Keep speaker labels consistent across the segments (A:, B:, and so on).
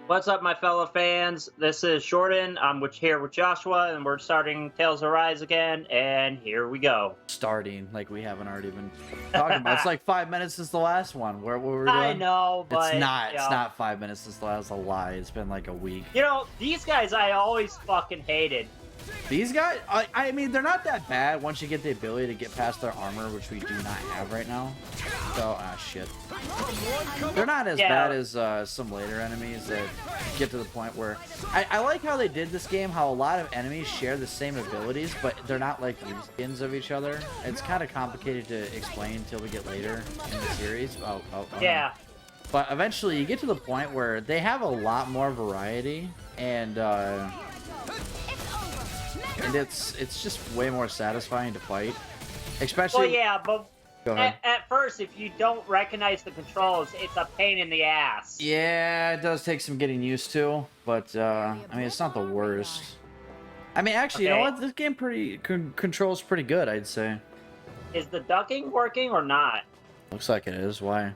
A: What's up, my fellow fans? This is Jordan. I'm here with Joshua, and we're starting Tales of Rise again. And here we go.
B: Starting like we haven't already been talking about. It's like 5 minutes since the last one. What were we doing?
A: I know, but
B: it's not. It's not 5 minutes since the last. A lie. It's been like a week.
A: You know, these guys I always fucking hated.
B: These guys, I mean, they're not that bad once you get the ability to get past their armor, which we do not have right now. So, shit. They're not as bad as some later enemies that get to the point where... I like how they did this game, how a lot of enemies share the same abilities, but they're not like reskins of each other. It's kind of complicated to explain until we get later in the series.
A: Yeah.
B: But eventually you get to the point where they have a lot more variety, and it's just way more satisfying to fight, especially.
A: Well, yeah, but at first, if you don't recognize the controls, it's a pain in the ass.
B: Yeah, it does take some getting used to, but I mean, it's not the worst. I mean, actually, you know what? This game controls pretty good, I'd say.
A: Is the ducking working or not?
B: Looks like it is. Why?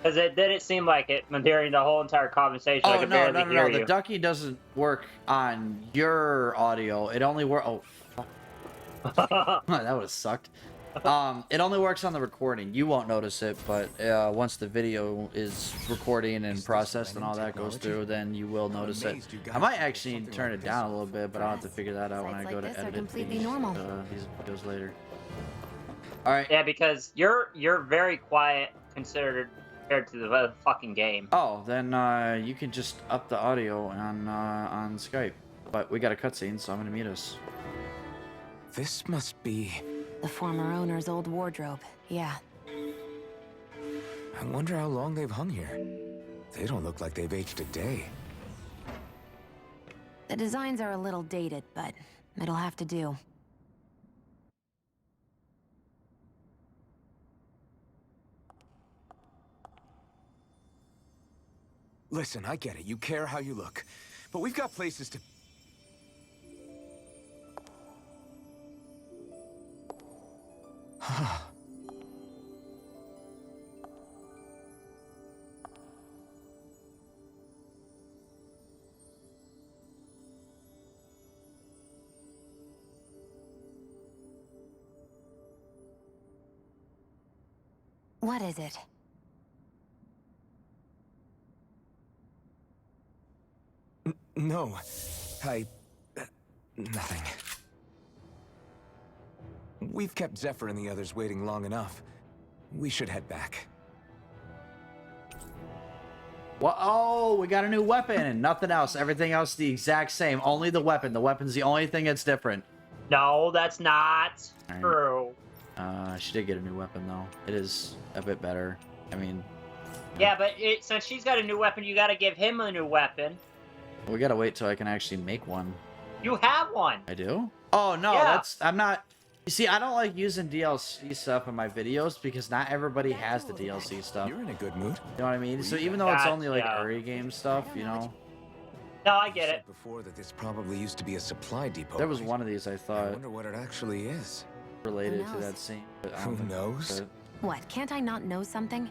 A: Because it didn't seem like it during the whole entire conversation.
B: Oh, no. The ducky doesn't work on your audio. It only works... Oh, fuck. That would have sucked. It only works on the recording. You won't notice it, but once the video is recording and processed and all that goes through, then you will notice it. I might actually turn it down a little bit, but I'll have to figure that out when I go to edit these videos later. All right.
A: Yeah, because you're very quiet considered compared to the fucking game.
B: Oh, then you can just up the audio on Skype. But we got a cutscene, so I'm gonna mute us.
C: This must be
D: the former owner's old wardrobe. Yeah.
C: I wonder how long they've hung here. They don't look like they've aged a day.
D: The designs are a little dated, but it'll have to do.
C: Listen, I get it. You care how you look. But we've got places to...
D: What is it?
C: No, nothing. We've kept Zephyr and the others waiting long enough. We should head back.
B: Well, oh, we got a new weapon and nothing else. Everything else the exact same. Only the weapon. The weapon's the only thing that's different.
A: No, that's not true.
B: She did get a new weapon, though. It is a bit better. I mean...
A: Yeah, but since she's got a new weapon, you gotta give him a new weapon.
B: We gotta wait till I can actually make one.
A: You have one.
B: I do? Oh, no, I'm not... You see, I don't like using DLC stuff in my videos because not everybody has the DLC stuff.
C: You're in a good mood.
B: You know what I mean? So even though it's only like early game stuff, you know...
A: No, I get it.
C: Before that this probably used to be a supply depot.
B: There was one of these, I thought.
C: I wonder what it actually is.
B: Related to that scene.
C: Who knows?
D: What, can't I not know something?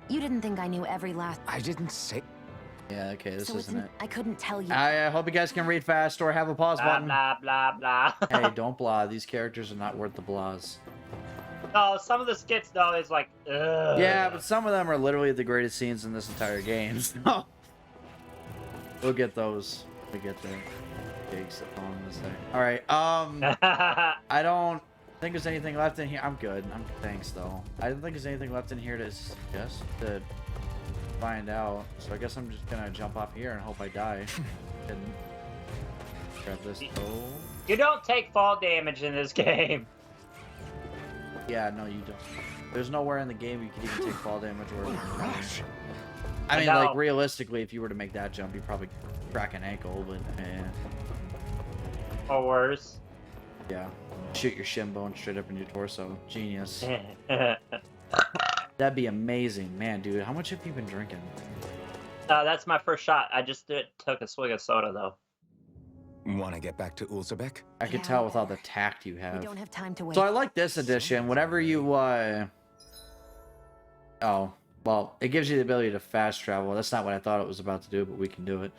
D: You didn't think I knew every last...
C: I didn't say...
B: Yeah, okay, this isn't it.
D: I couldn't tell you.
B: I hope you guys can read fast or have a pause button.
A: Blah, blah, blah.
B: Hey, don't blah. These characters are not worth the blahs.
A: No, some of the skits, though, is like, ugh.
B: Yeah, but some of them are literally the greatest scenes in this entire game. So we'll get those. We get there. Gigs on this thing. All right. I don't think there's anything left in here. I'm good. Thanks, though. I don't think there's anything left in here to suggest to find out. So I guess I'm just gonna jump off here and hope I die. And grab this. Oh.
A: You don't take fall damage in this game.
B: Yeah, no, you don't. There's nowhere in the game you can even take fall damage or...
C: Rush.
B: I mean, like, realistically, if you were to make that jump, you'd probably crack an ankle, but...
A: Or worse.
B: Yeah. Shoot your shin bone straight up in your torso. Genius. That'd be amazing. Man, dude, how much have you been drinking?
A: That's my first shot. I just took a swig of soda, though.
C: Want to get back to Ulzebek?
B: I can tell with all the tact you have.
D: We don't have time to wait.
B: So I like this edition. Whenever you, Oh, Well, it gives you the ability to fast travel. That's not what I thought it was about to do, but we can do it.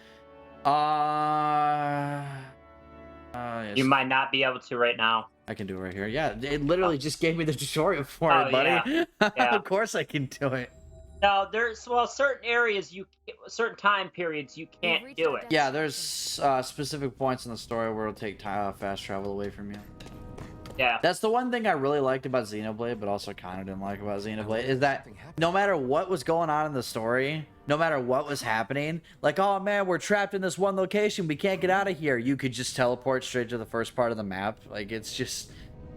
B: Yes.
A: You might not be able to right now.
B: I can do it right here. Yeah, it literally just gave me the tutorial for it, buddy.
A: Yeah.
B: Of course I can do it.
A: No, there's certain areas certain time periods you can't do it.
B: Yeah, there's specific points in the story where it'll take fast travel away from you.
A: Yeah.
B: That's the one thing I really liked about Xenoblade, but also kind of didn't like about Xenoblade, is that no matter what was going on in the story, no matter what was happening, like, oh man, we're trapped in this one location, we can't get out of here, you could just teleport straight to the first part of the map. Like, it's just,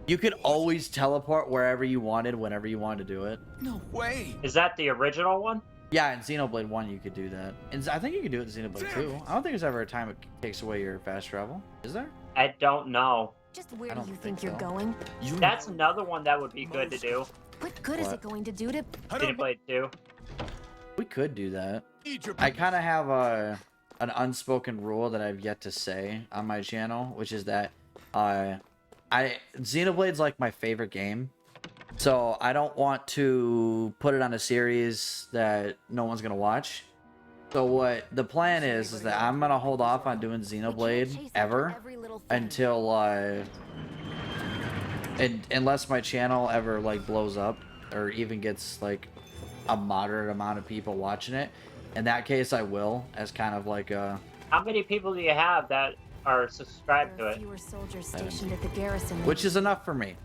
B: you could always teleport wherever you wanted, whenever you wanted to do it.
C: No way.
A: Is that the original one?
B: Yeah, in Xenoblade 1 you could do that. And I think you can do it in Xenoblade 2. I don't think there's ever a time it takes away your fast travel. Is there?
A: I don't know.
D: Just where
B: I
D: do
B: don't
D: you
B: think
D: think you're
B: so.
D: going?
A: That's another one that would be good to do.
D: What good is
B: What?
D: it going to do to...
A: Xenoblade 2.
B: We could do that. I kind of have an unspoken rule that I've yet to say on my channel, which is that Xenoblade's like my favorite game. So I don't want to put it on a series that no one's going to watch. So what the plan is that I'm going to hold off on doing Xenoblade ever until unless my channel ever like blows up or even gets like a moderate amount of people watching it. In that case, I will, as kind of like a...
A: How many people do you have that are subscribed to
D: There are
A: it?
D: fewer soldiers stationed at the garrison.
B: Which is enough for me.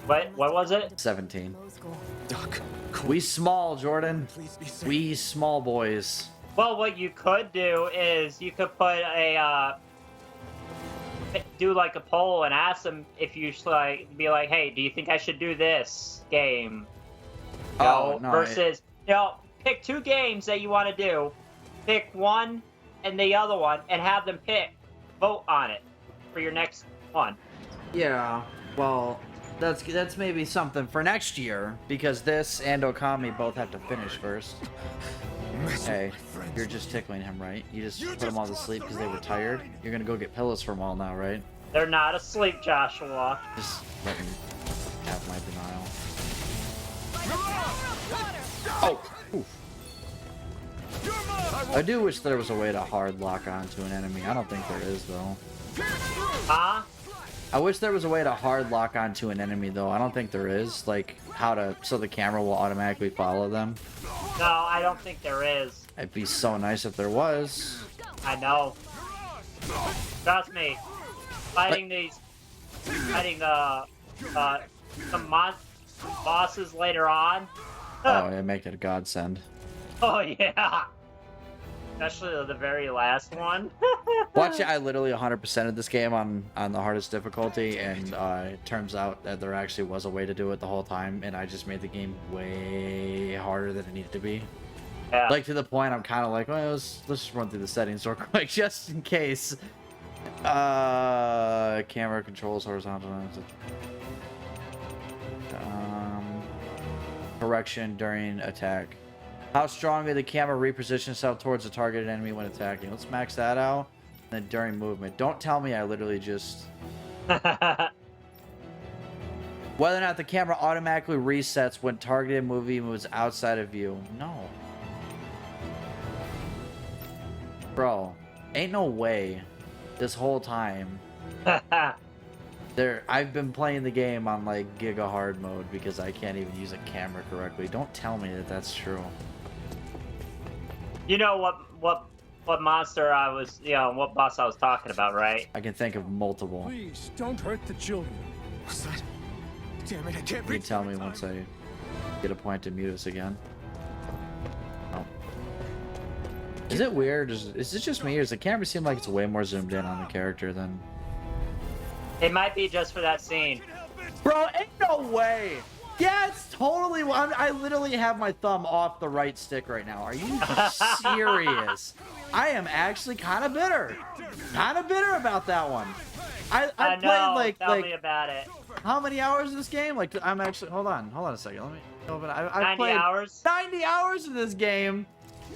A: What was it?
B: 17.
D: Low school.
C: Doc,
B: We small, Jordan.
C: please be safe.
B: We small boys.
A: Well, what you could do is you could put a do like a poll and ask them if you should like be like, hey, do you think I should do this game? You know,
B: no,
A: versus pick two games that you want to do, pick one and the other one, and have them vote on it for your next one.
B: Yeah, well, that's maybe something for next year, because this and Okami both have to finish first. Hey, you're just tickling him, right? You just put them all to sleep because they were tired? You're gonna go get pillows for them all now, right?
A: They're not asleep, Joshua.
B: Just let me have my denial. Oh! Oof. I do wish there was a way to hard lock onto an enemy. I don't think there is, though.
A: Huh?
B: I wish there was a way to hard lock onto an enemy, though. I don't think there is. Like, so the camera will automatically follow them.
A: No, I don't think there is.
B: It'd be so nice if there was.
A: I know. Trust me. Fighting some bosses later on.
B: Oh, it'd make it a godsend.
A: Oh yeah. Especially the very last one.
B: Watch it, I literally 100%ed this game on the hardest difficulty, and it turns out that there actually was a way to do it the whole time, and I just made the game way harder than it needed to be.
A: Yeah.
B: Like, to the point I'm kind of like, well, let's just run through the settings real quick, just in case. Camera controls horizontal. Correction during attack. How strongly the camera repositions itself towards the targeted enemy when attacking. Let's max that out. And then during movement. Don't tell me I literally just... Whether or not the camera automatically resets when targeted movie moves outside of view. No. Bro, ain't no way this whole time I've been playing the game on like Giga Hard mode because I can't even use a camera correctly. Don't tell me that that's true.
A: You know what monster I was, what boss I was talking about, right?
B: I can think of multiple.
E: Please, don't hurt the children.
C: What's that? Damn it, I can't
B: You can
C: reach
B: tell
C: them
B: me
C: in
B: once
C: time.
B: I get a point to mute us again. Oh. Is it weird? Is it just me, or does the camera seem like it's way more zoomed in on the character than...
A: It might be just for that scene.
B: Bro, ain't no way! Yeah, it's totally... I literally have my thumb off the right stick right now. Are you serious? I am actually kind of bitter. Kind of bitter about that one. I
A: I know.
B: played
A: Tell me
B: like
A: about it.
B: how many hours in this game? Like, I'm actually... Hold on a second. Let me open... I
A: 90
B: played
A: hours.
B: 90 hours in this game,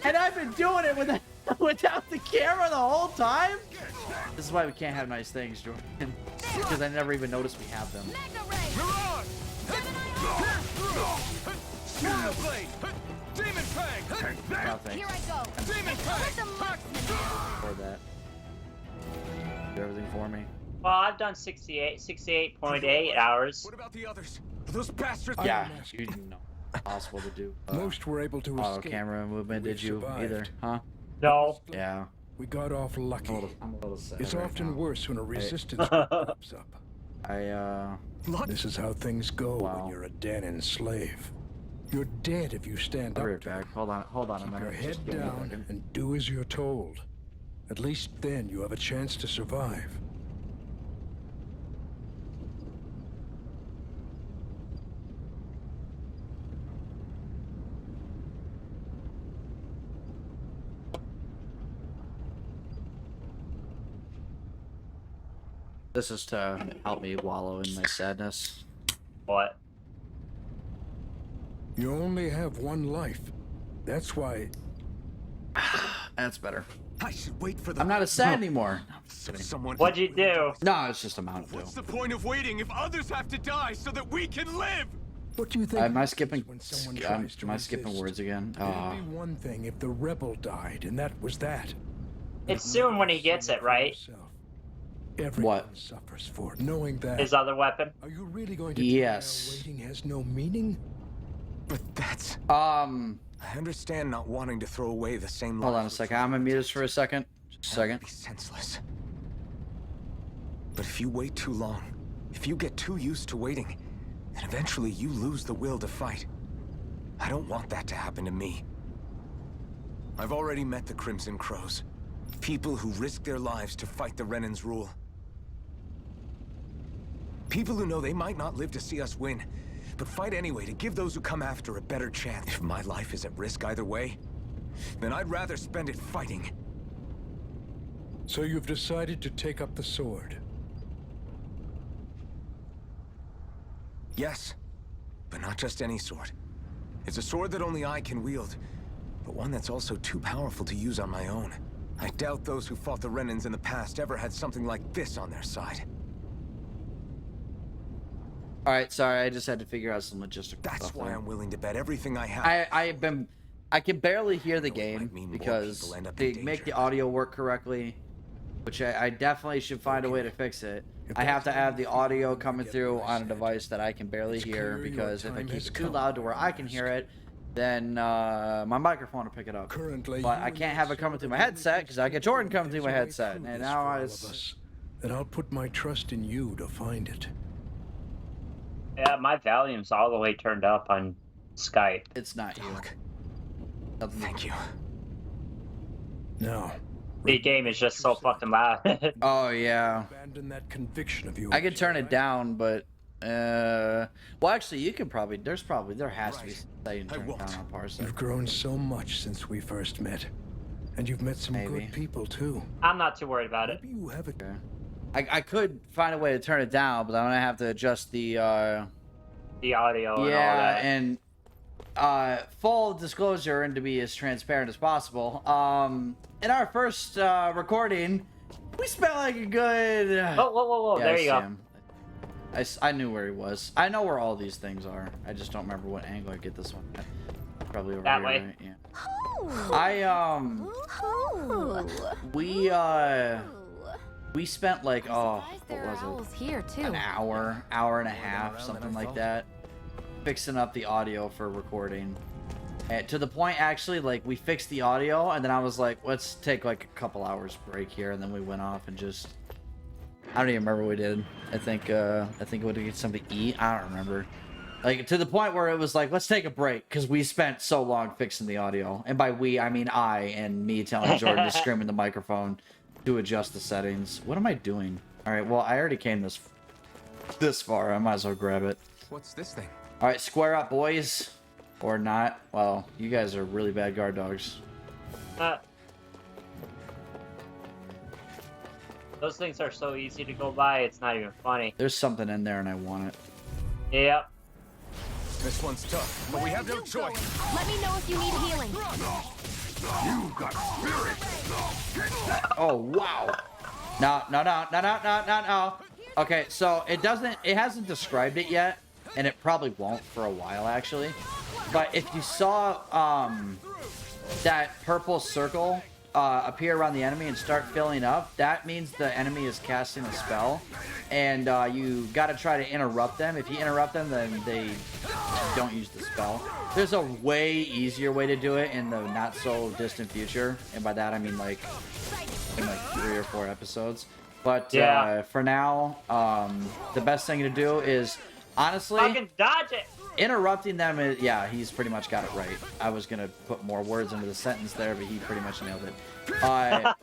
B: and I've been doing it without the camera the whole time? This is why we can't have nice things, Jordan. Because I never even noticed we have them.
C: Mirage! Demon
B: Nothing.
D: Here I go.
E: Demon
D: Let the marksman
B: For that. Do everything for me.
A: Well, I've done 68.8 hours.
C: What about the others? Are those bastards?
B: Yeah, you know, impossible to do.
E: Most were able to
B: Auto
E: escape.
B: camera movement.
E: We've
B: Did you
E: survived.
B: either? Huh?
A: No.
B: Yeah.
E: We got off lucky.
B: I'm a little sad
E: It's
B: right
E: often
B: now.
E: worse when a resistance group pops up. This is how things go
B: Wow.
E: when you're a Danon slave. You're dead if you stand
B: I'll
E: up
B: be right
E: to
B: back.
E: it.
B: Hold on a
E: Keep
B: minute.
E: your head
B: Just give me a
E: down
B: second.
E: and do as you're told. At least then you have a chance to survive.
B: This is to help me wallow in my sadness.
A: What?
E: You only have one life. That's why
B: That's better.
C: I should wait for the.
B: I'm not as sad anymore.
C: So someone.
A: What'd you do?
B: No, it's just a Mountain
C: What's
B: Dew.
C: the point of waiting if others have to die so that we can live?
E: What do you think?
B: Am I skipping?
E: when someone
B: Am
E: tries to
B: I skipping
E: resist?
B: words again?
E: It'd be one thing if the rebel died, and that was that.
A: It's soon when he gets it, right?
E: Everyone suffers for it, knowing that.
A: His other weapon?
E: Are you really going to
B: Yes.
E: tell me waiting has no meaning?
C: But that's.
B: I
C: I understand not wanting to throw away the same.
B: hold on a
C: lives
B: second.
C: which
B: I'm gonna mute this for a second. Just a
C: would
B: second.
C: be senseless. But if you wait too long, if you get too used to waiting, then eventually you lose the will to fight. I don't want that to happen to me. I've already met the Crimson Crows. People who risk their lives to fight the Renan's rule. People who know they might not live to see us win, but fight anyway to give those who come after a better chance. If my life is at risk either way, then I'd rather spend it fighting.
E: So you've decided to take up the sword.
C: Yes, but not just any sword. It's a sword that only I can wield, but one that's also too powerful to use on my own. I doubt those who fought the Renans in the past ever had something like this on their side.
B: All right, sorry. I just had to figure out some logistical
C: That's
B: stuff
C: why
B: there.
C: I'm willing to bet everything I have.
B: I can barely hear the
C: Though it might
B: game
C: mean more
B: because
C: people end up
B: they
C: in
B: make the
C: danger.
B: audio work correctly, which I definitely should find a way to fix it. I have to have the audio coming through on a device that I can barely
E: It's
B: hear,
E: clear your
B: because if I
E: time
B: keep
E: has
B: it too
E: come
B: loud to where I can hear it, then my microphone will pick it up.
E: Currently,
B: But
E: you
B: I
E: and
B: can't
E: that
B: have it coming
E: sword
B: through my
E: have
B: headset because I get Jordan coming through my
E: There's a way
B: headset,
E: through
B: and
E: this
B: now
E: for all of
B: it's
E: us. And I'll put my trust in you to find it.
A: Yeah, my volume's all the way turned up on Skype.
B: it's not you.
C: Doc,
B: Nothing-
C: thank you.
E: Now,
A: The game is just so fucking loud.
B: Oh yeah.
E: abandon that conviction of yours.
B: I could turn it
E: alright?
B: down, but well, actually, you can probably. There has to be
C: Right.
B: that you can
C: I
B: turn it
C: won't.
B: down on Parsec.
E: You've grown so much since we first met, and you've met some
B: Maybe.
E: good people too.
A: I'm not too worried about it.
E: Maybe you have a
B: Okay. I could find a way to turn it down, but I'm gonna have to adjust the
A: The audio and all
B: yeah,
A: that.
B: and full disclosure, and to be as transparent as possible. In our first recording, we spent like a good.
A: Whoa,
B: Yeah,
A: there
B: I
A: you
B: see
A: go.
B: him. I knew where he was. I know where all these things are. I just don't remember what angle I get this one at. Probably over
A: That
B: here,
A: way.
B: right? Yeah.
D: Oh.
B: We spent like what
D: There are
B: was it?
D: owls here too.
B: An hour and a half, something like that, fixing up the audio for recording. And to the point, actually, like we fixed the audio, and then I was like, let's take like a couple hours break here, and then we went off and just. I don't even remember what we did. I think we would get something to eat. I don't remember. Like to the point where it was like, let's take a break because we spent so long fixing the audio, and by we I mean I and me telling Jordan to scream in the microphone to adjust the settings. What am I doing? All right, well I already came this far. I might as well grab it.
C: What's this thing?
B: All right, square up, boys, or not. Well, you guys are really bad guard dogs.
A: Those things are so easy to go by, it's not even funny.
B: There's something in there, and I want it.
A: Yep.
C: This one's tough, but we have no choice.
D: Let me know if you need healing.
B: Oh wow! No. Okay, so it hasn't described it yet, and it probably won't for a while actually. But if you saw that purple circle appear around the enemy and start filling up, that means the enemy is casting a spell, and you got to try to interrupt them. If you interrupt them, then they don't use the spell. There's a way easier way to do it in the not so distant future, and by that I mean like in like 3 or 4 episodes. But for now, the best thing to do is honestly
A: fucking dodge it.
B: Interrupting them is, yeah, he's pretty much got it right. I was gonna put more words into the sentence there, but he pretty much nailed it.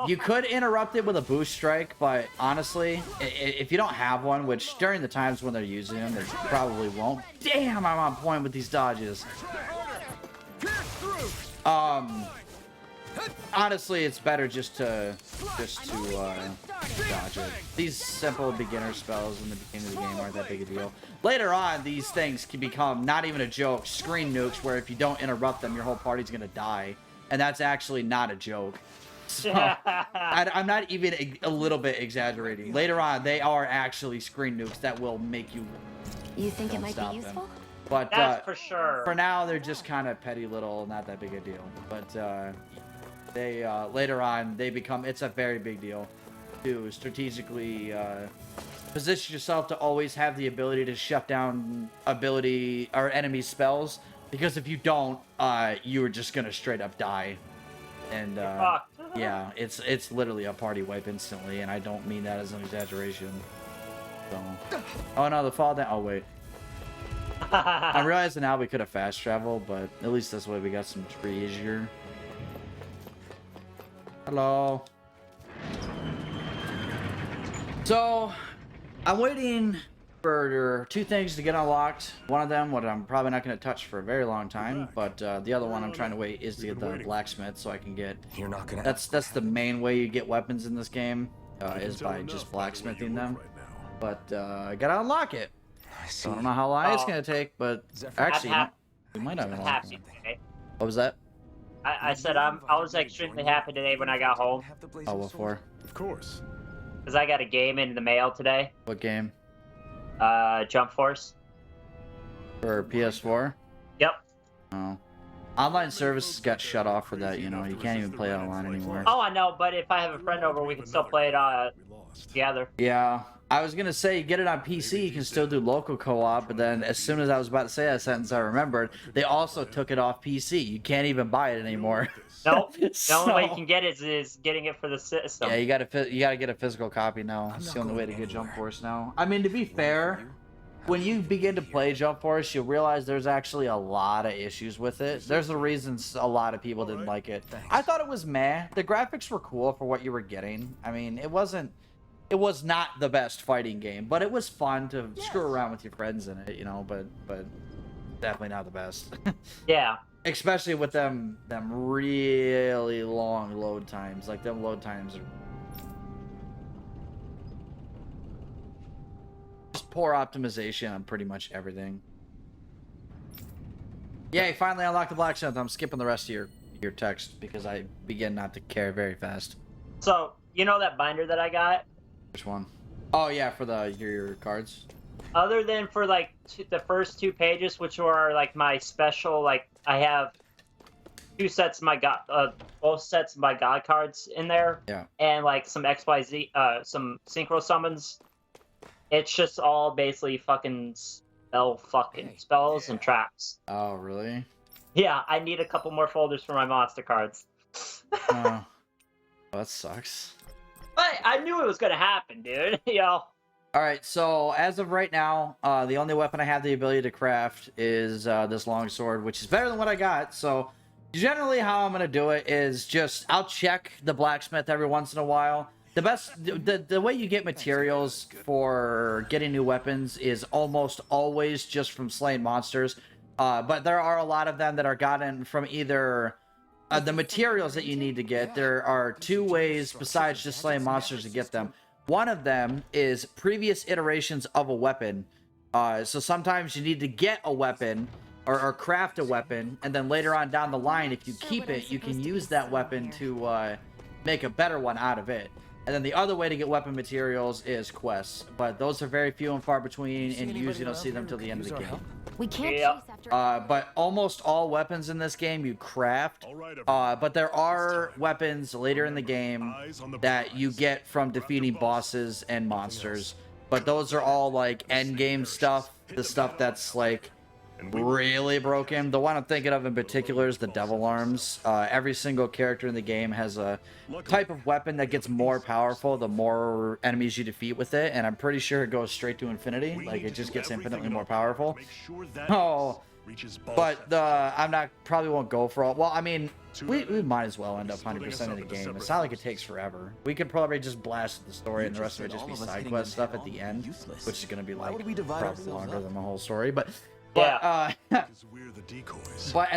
B: You could interrupt it with a boost strike, but honestly, if you don't have one, which during the times when they're using them, they probably won't. Damn, I'm on point with these dodges. Honestly, it's better just to dodge it. These simple beginner spells in the beginning of the game aren't that big a deal. Later on, these things can become not even a joke, screen nukes, where if you don't interrupt them, your whole party's gonna die, and that's actually not a joke. So I'm not even a little bit exaggerating. Later on, they are actually screen nukes that will make you.
D: You think it might be useful?
B: Them. But
A: that's for sure.
B: For now, they're just kind of petty little, not that big a deal. But they later on they become. It's a very big deal to strategically position yourself to always have the ability to shut down ability or enemy spells. Because if you don't, you are just gonna straight up die. And yeah, it's literally a party wipe instantly, and I don't mean that as an exaggeration. So, oh no, the fall down. Oh wait. I'm realizing now we could have fast traveled, but at least this way we got some trees here. Hello. So, I'm waiting for 2 things to get unlocked. One of them, what I'm probably not going to touch for a very long time, but the other one I'm trying to wait is to get the blacksmith, so I can get. You're not gonna. That's the main way you get weapons in this game, is by just blacksmithing them. But I gotta unlock it. So I don't know how long it's gonna take, but actually, we might have unlocked it. What was that?
A: I said I was extremely happy today when I got home.
B: Oh, what for?
E: Of course.
A: Because I got a game in the mail today.
B: What game?
A: Jump Force.
B: For PS4?
A: Yep.
B: Oh. Online services got shut off for that, you know. You can't even play it online anymore.
A: Oh, I know, but if I have a friend over, we can still play it together.
B: Yeah. I was going to say, get it on PC, you can still do local co-op, but then as soon as I was about to say that sentence, I remembered, they also took it off PC. You can't even buy it anymore.
A: Nope. The only way you can get it is getting it for the system.
B: Yeah, you got to get a physical copy now. It's the only way to get Jump Force now. I mean, to be fair, when you begin to play Jump Force, you'll realize there's actually a lot of issues with it. There's a reason a lot of people didn't like it. I thought it was meh. The graphics were cool for what you were getting. I mean, it was not the best fighting game, but it was fun to screw around with your friends in it, you know, but definitely not the best.
A: Yeah.
B: Especially with them really long load times. Like, them load times are just poor optimization on pretty much everything. Yay, finally unlocked the blacksmith. I'm skipping the rest of your text because I begin not to care very fast.
A: So, you know that binder that I got?
B: Which one? Oh yeah, for your cards.
A: Other than for like the first 2 pages, which are like my special, like I have 2 sets of my both sets of my god cards in there.
B: Yeah. And
A: like some XYZ, some synchro summons. It's just all basically fucking spells and traps.
B: Oh really?
A: Yeah, I need a couple more folders for my monster cards.
B: Oh, that sucks.
A: But I knew it was gonna happen, dude. You know.
B: All right, so as of right now, the only weapon I have the ability to craft is this longsword, which is better than what I got. So generally, how I'm gonna do it is just I'll check the blacksmith every once in a while. The way you get materials for getting new weapons is almost always just from slaying monsters, but there are a lot of them that are gotten from either. The materials that you need to get, there are 2 ways besides just slaying monsters to get them. One of them is previous iterations of a weapon. So sometimes you need to get a weapon or craft a weapon, and then later on down the line, if you keep it, you can use that weapon to make a better one out of it. And then the other way to get weapon materials is quests, but those are very few and far between, and you usually don't see them till the end of the game.
D: We can't
A: Yeah.
D: chase after.
B: But almost all weapons in this game you craft. But there are weapons later in the game that you get from defeating bosses and monsters. But those are all like end game stuff, the stuff that's like really broken. The one I'm thinking of in particular is the Devil Arms. Every single character in the game has a type of weapon that gets more powerful the more enemies you defeat with it, and I'm pretty sure it goes straight to infinity. Like, it just gets infinitely more powerful. Oh, but I'm not, probably won't go for all. Well, I mean, we might as well end up 100% of the game. It's not like it takes forever. We could probably just blast the story and the rest of it just be side quest stuff at the end, which is going to be like probably longer than the whole story. But but at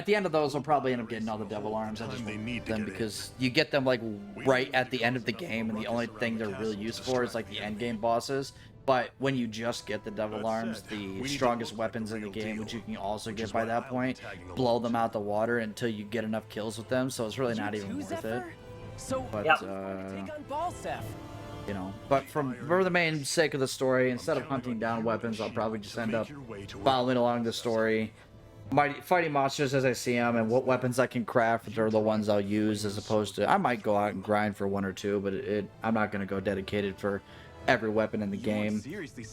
B: the end of those, we'll probably end up getting all the Devil Arms. I just need them because you get them like right at the end of the game, and the only thing they're really used for is like the end game bosses. But when you just get the Devil Arms, the strongest weapons in the game, which you can also get by that point, blow them out the water until you get enough kills with them. So it's really not even worth it. But you know, but for the main sake of the story, instead of hunting down weapons, I'll probably just end up following along the story, fighting monsters as I see them, and what weapons I can craft are the ones I'll use, as opposed to I might go out and grind for one or two, but I'm not going to go dedicated for every weapon in the game.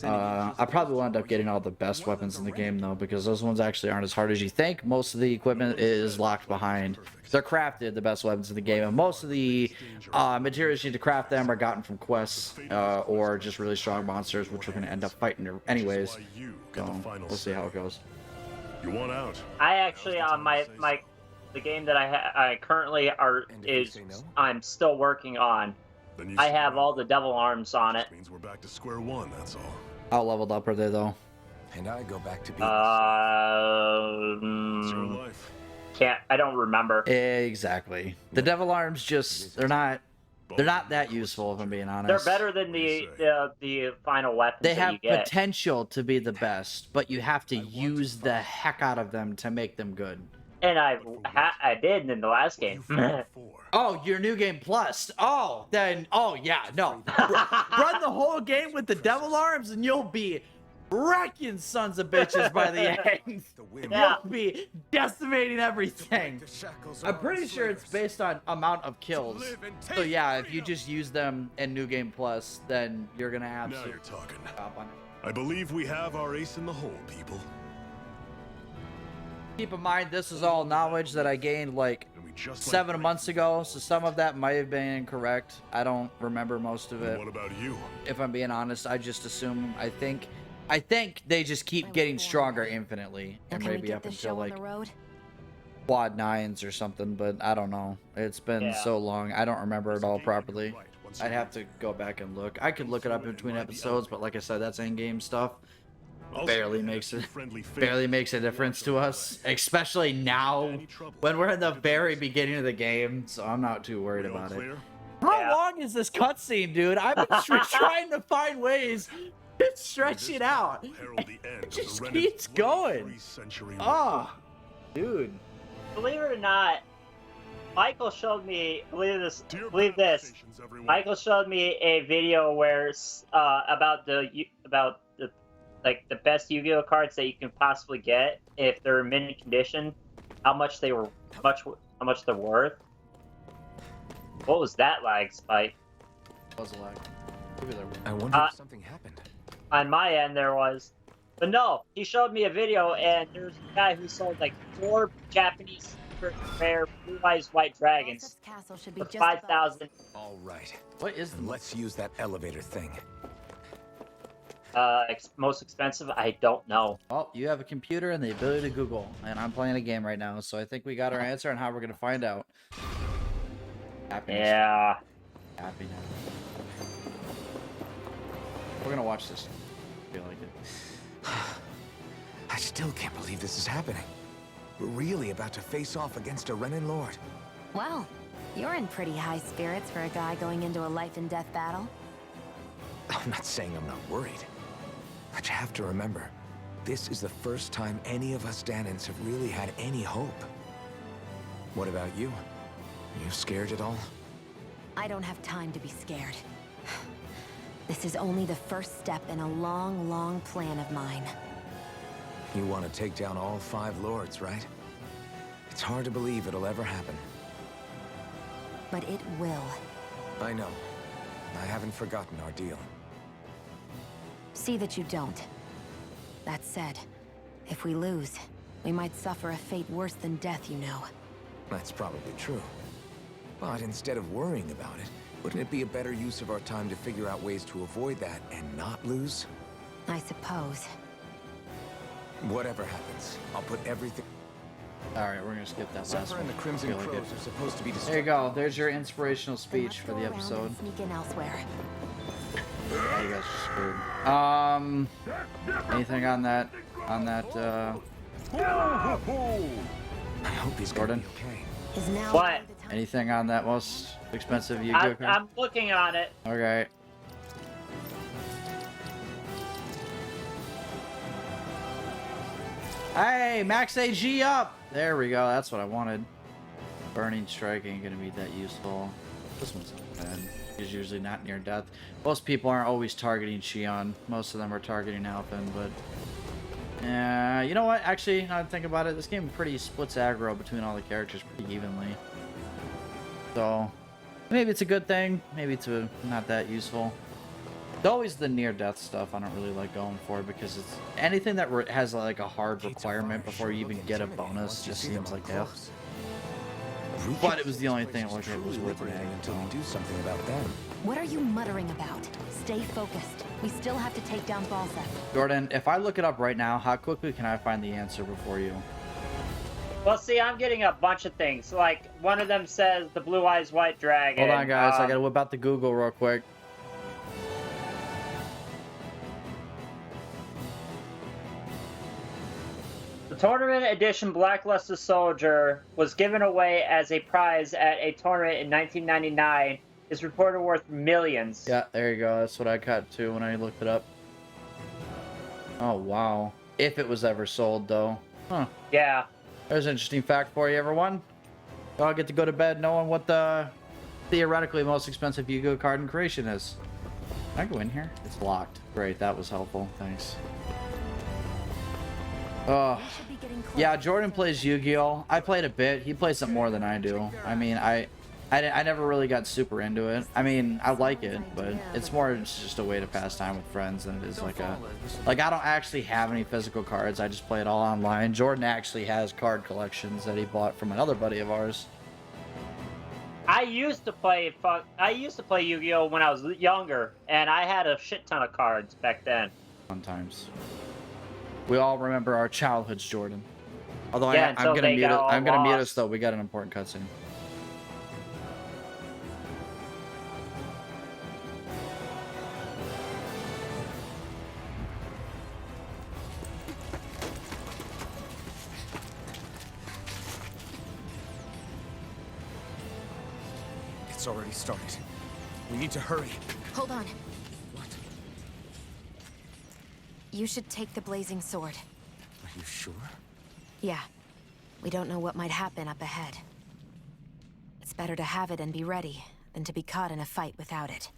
B: I probably will end up getting all the best weapons in the game though, because those ones actually aren't as hard as you think. Most of the equipment is locked behind. They're crafted, the best weapons in the game, and most of the materials you need to craft them are gotten from quests or just really strong monsters, which we're going to end up fighting anyways. So we'll see how it goes.
E: You want out?
A: I actually on the game that I currently I'm still working on. I have all the Devil Arms on it.
E: Means we're back to square one. That's all.
B: How leveled up are they though?
C: And I go back to being
E: It's your life.
A: I don't remember.
B: Exactly. The Devil Arms just they're not that useful, if I'm being honest.
A: They're better than the final weapons
B: They
A: that
B: have
A: you get.
B: potential to be the best, but you have to use the heck out of them to make them good.
A: And I did in the last game.
B: Oh, your new game plus. Oh, then, yeah, no. Run the whole game with the Devil Arms and you'll be wrecking sons of bitches by the end.
A: Yeah.
B: You'll be decimating everything. I'm pretty sure it's based on amount of kills. So yeah, if you just use them in New Game Plus, then you're gonna
E: Now
B: absolutely
E: you're talking.
B: top on it.
E: I believe we have our ace in the hole, people.
B: Keep in mind, this is all knowledge that I gained like
E: And we just
B: 7 months ago, so some of that might have been incorrect. I don't remember most of it.
E: What about you?
B: If I'm being honest, I just assume, I think they just keep getting stronger infinitely, and
D: Can we
B: maybe
D: get
B: up
D: this
B: until
D: show on
B: like
D: the road?
B: quad 9s or something, but I don't know. It's been so long, I don't remember it all properly. I'd have to go back and look. I could look it up in between episodes, but like I said, that's in-game stuff. Barely makes a difference to us, especially now when we're in the very beginning of the game, so I'm not too worried about it. How long is this cutscene, dude? I've been trying to find ways to stretch it out. It just keeps going. Oh, dude.
A: Believe it or not, Michael showed me. Believe this. Michael showed me a video where about the best Yu-Gi-Oh cards that you can possibly get if they're in mint condition. How much they're worth. What was that lag, Spike?
B: Was a lag. Maybe there was.
C: I wonder if something happened.
A: On my end, there was. But no, he showed me a video, and there's a guy who sold like 4 Japanese rare blue eyes white dragons
D: Castle should be
A: for
D: just
A: 5,000.
C: All right.
B: What is the
C: Let's use that elevator thing.
A: Most expensive? I don't know.
B: Well, you have a computer and the ability to Google, and I'm playing a game right now, so I think we got our answer on how we're gonna find out. Happiness.
A: Yeah.
B: Happiness. We're gonna watch this. I feel like it.
C: I still can't believe this is happening. We're really about to face off against a Renin Lord.
D: Well, you're in pretty high spirits for a guy going into a life and death battle.
C: I'm not saying I'm not worried. But you have to remember, this is the first time any of us Danins have really had any hope. What about you? Are you scared at all?
D: I don't have time to be scared. This is only the first step in a long, long plan of mine.
C: You want to take down all 5 lords, right? It's hard to believe it'll ever happen.
D: But it will.
C: I know. I haven't forgotten our deal.
D: See that you don't. That said, if we lose, we might suffer a fate worse than death, you know.
C: That's probably true. But instead of worrying about it, wouldn't it be a better use of our time to figure out ways to avoid that and not lose?
D: I suppose.
C: Whatever happens, I'll put everything...
B: Alright, we're gonna skip that last
C: Zephyr
B: one.
C: and the Crimson
B: Feel like
C: Crows
B: it.
C: are supposed to be
B: There you go. There's your inspirational speech for the
D: Then let's go around
B: episode.
D: and sneak in elsewhere.
B: Yeah, you guys are screwed. Anything on that?
C: I hope he's gonna
B: Gordon?
C: be okay.
D: Is now
A: What?
D: the time?
B: Anything on that most expensive Yu-Gi-Oh card?
A: I'm looking on it.
B: Okay. Hey, max AG up! There we go, that's what I wanted. Burning Strike ain't gonna be that useful. This one's not bad. He's usually not near death. Most people aren't always targeting Xion. Most of them are targeting Alphen, but... Yeah, you know what? Actually, now that I think about it, this game pretty splits aggro between all the characters pretty evenly. So, maybe it's a good thing. Maybe it's not that useful. It's always the near-death stuff I don't really like going for, because it's anything that has like a hard requirement before you even get a bonus just seems like that. But it was the only thing that looked like it was worth it.
C: Until we do something about them.
D: What are you muttering about? Stay focused. We still have to take down Balsec.
B: Jordan, if I look it up right now, how quickly can I find the answer before you?
A: Well, see, I'm getting a bunch of things. Like, one of them says the Blue Eyes White Dragon.
B: Hold on, guys. I gotta whip out the Google real quick.
A: The Tournament Edition Blackluster Soldier was given away as a prize at a tournament in 1999. Is reported worth millions.
B: Yeah, there you go. That's what I caught too when I looked it up. Oh, wow. If it was ever sold, though. Huh.
A: Yeah.
B: There's an interesting fact for you, everyone. Y'all get to go to bed knowing what the theoretically most expensive Yu-Gi-Oh card in creation is. Can I go in here? It's locked. Great, that was helpful. Thanks. Oh.
D: We should be getting close.
B: Yeah, Jordan plays Yu-Gi-Oh! I played a bit. He plays it more than I do. I mean, I never really got super into it. I mean, I like it, but it's more just a way to pass time with friends than it is like a... Like, I don't actually have any physical cards. I just play it all online. Jordan actually has card collections that he bought from another buddy of ours.
A: I used to play Yu-Gi-Oh when I was younger, and I had a shit ton of cards back then.
B: Sometimes. We all remember our childhoods, Jordan. Although
A: Yeah,
B: I'm gonna mute it. I'm gonna mute us
A: lost.
B: though. We got an important cutscene.
C: It's already started. We need to hurry.
D: Hold on.
C: What?
D: You should take the blazing sword.
C: Are you sure?
D: Yeah. We don't know what might happen up ahead. It's better to have it and be ready than to be caught in a fight without it.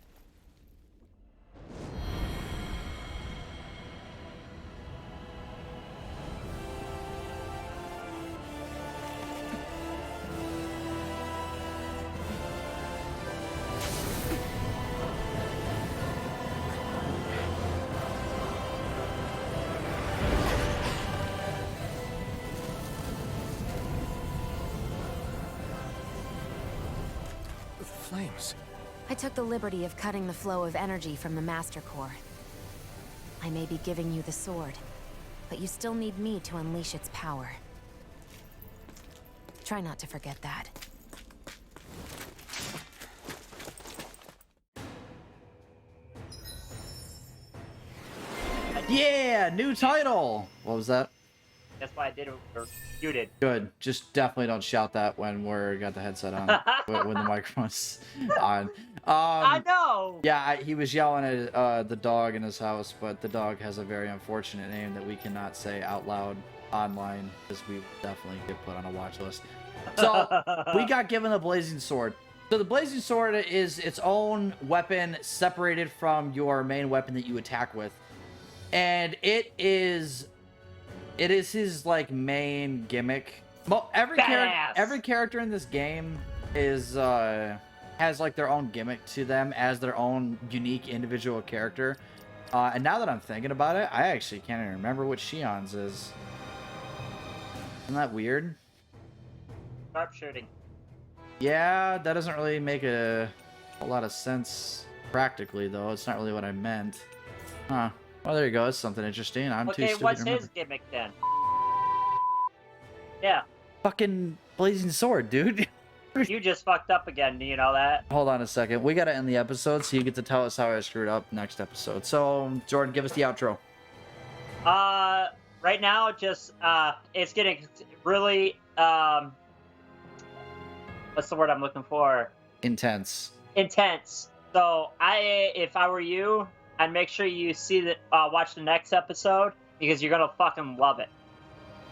C: Flames.
D: I took the liberty of cutting the flow of energy from the Master Core. I may be giving you the sword, but you still need me to unleash its power. Try not to forget that.
B: Yeah, new title. What was that?
A: That's why I did it, or you did.
B: Good. Just definitely don't shout that when we're got the headset on, when the microphone's on.
A: I know!
B: Yeah, he was yelling at the dog in his house, but the dog has a very unfortunate name that we cannot say out loud online, because we definitely get put on a watch list. So, we got given the Blazing Sword. So the blazing sword is its own weapon separated from your main weapon that you attack with. And it is his like main gimmick. Well, every character in this game is has like their own gimmick to them as their own unique individual character. And now that I'm thinking about it, I actually can't even remember what Shion's is. Isn't that weird?
A: Sharpshooting.
B: Yeah, that doesn't really make a lot of sense practically, though. It's not really what I meant. Huh. Well, there you go. It's something interesting. I'm too stupid
A: what's
B: to remember.
A: his gimmick then? Yeah.
B: Fucking blazing sword, dude.
A: You just fucked up again. Do you know that?
B: Hold on a second. We gotta end the episode, so you get to tell us how I screwed up next episode. So, Jordan, give us the outro.
A: Right now, just it's getting really what's the word I'm looking for?
B: Intense.
A: So if I were you, I'd make sure you see that, watch the next episode because you're gonna fucking love it.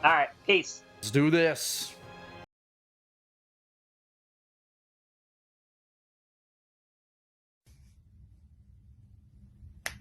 A: All right, peace.
B: Let's do this.